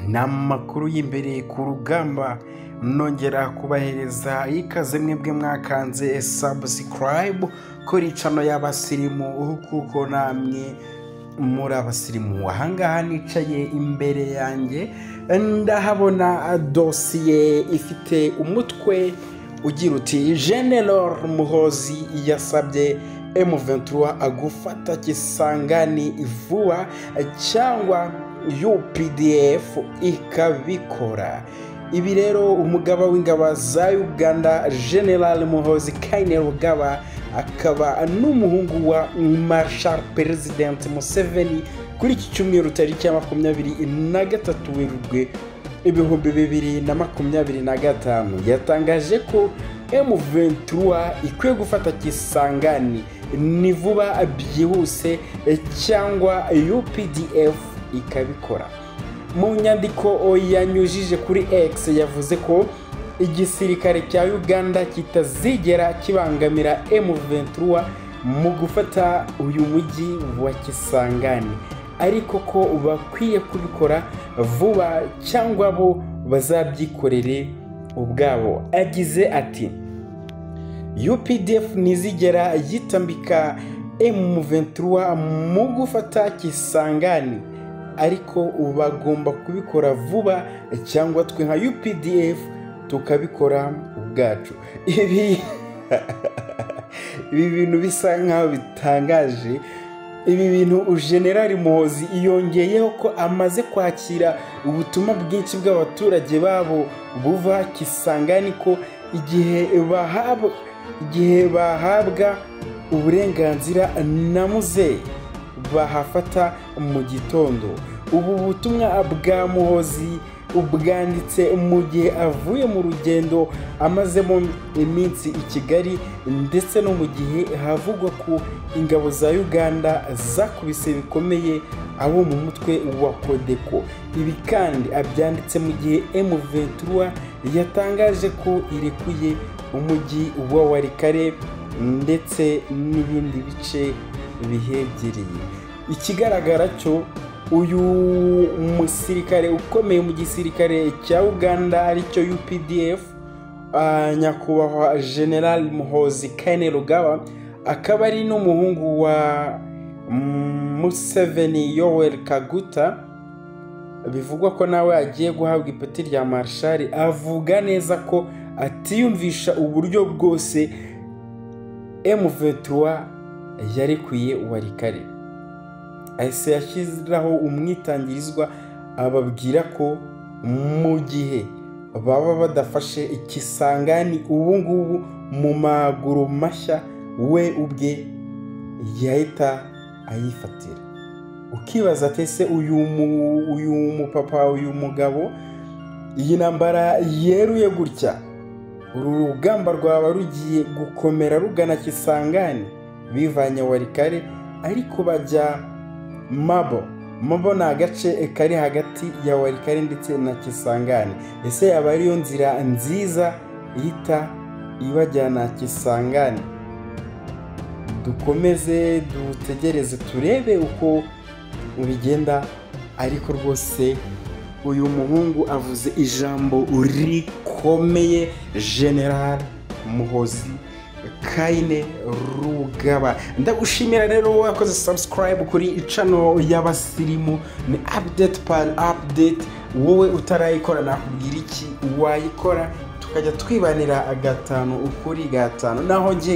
n'amakuru y'imbere ku rugamba nongera kubahereza ikaze mwebwe mwakanze subscribe kuri channel y'abasirimu kuko namwe muri abasirimu. Ahangaha nicaye imbere yanjye ndahabona dosiye ifite umutwe ugira uti General Muhoozi yasabye M23 agufata Kisangani vuba cyangwa UPDF ikabikora. Ibi rero umugaba w'ingabo za Uganda General Muhoozi Kainerugaba akaba n'umuhungu wa Marshal President Museveni kuri iki cyumweru tariki ya 23 Werurwe 2025 yatangaje ko M23 ikwiye gufata Kisangani ni vuba byihuse cyangwa UPDF ikabikora. Mu nyandiko yanyujije kuri X yavuze ko igisirikare cya Uganda kitazigera kibangamira M23 mu gufata uyu mujyi wa Kisangani, ariko ko bakwiye kubikora vuba cyangwa bo bazabyikorere ubwabo. Agize ati UPDF nizigera yitambika M23 mu gufata Kisangani, ariko bagomba kubikora vuba cyangwa twe nka UPDF tukabikora ubwacu. Ibi bintu bisa nkaho bitangaje. Ibi bintu General Muhoozi yongeyeho ko amaze kwakira ubutumwa bwinshi bw'abaturage babo buva Kisangani ko igihe bahabwa uburenganzira na muze bahafata mu gitondo. Ubu butumwa bwa Muhoozi ubwanditse mu gihe avuye mu rugendo amazemo iminsi i Kigali, ndetse no mu gihe havugwa ko ingabo za Uganda zakubise bikomeye abo mu mutwe wa Codeco. Ibi kandi abyanditse mu gihe M23 yatangaje ko irekuye umujyi wa Walikale ndetse n'ibindi bice bihegereye. Ikigaragara cyo uyu musirikare ukomeye mu gisirikare cya Uganda aricyo UPDF, nyakubahwa General Muhoozi Kainerugaba akaba ari n'umuhungu wa Museveni Yoweri Kaguta, bivugwa ko nawe agiye guhabwa ipeti rya Marshal. Avuga neza ko atiyumvisha uburyo bwose M23 yarekuye Walikale. Ese yashyiraho umwitangirizwa ababwira ko mu gihe baba badafashe Kisangani ubu ngubu mu maguru mashya we ubwe yahita ayifatira. Ukibaza tese uyu mupapa uyu mugabo iyi ntambara yeruye gutya, uru rugamba rwaba rugiye gukomera rugana Kisangani bivanye Walikale, ariko bajya Mabo ni agace kari hagati ya Walikale ndetse na Kisangani. Ese yaba ariyo nzira nziza ihita ibajyana Kisangani? Dukomeze dutegereze turebe uko bigenda, ariko rwose uyu muhungu avuze ijambo rikomeye. General Muhoozi Kainerugaba, ndagushimira rero wakoze subscribe kuri channel y'abasirimu. Ni update par update, wowe utarayikora nakubwira iki wayikora tukajya twibanira gatanu ukuri gatanu. Naho nje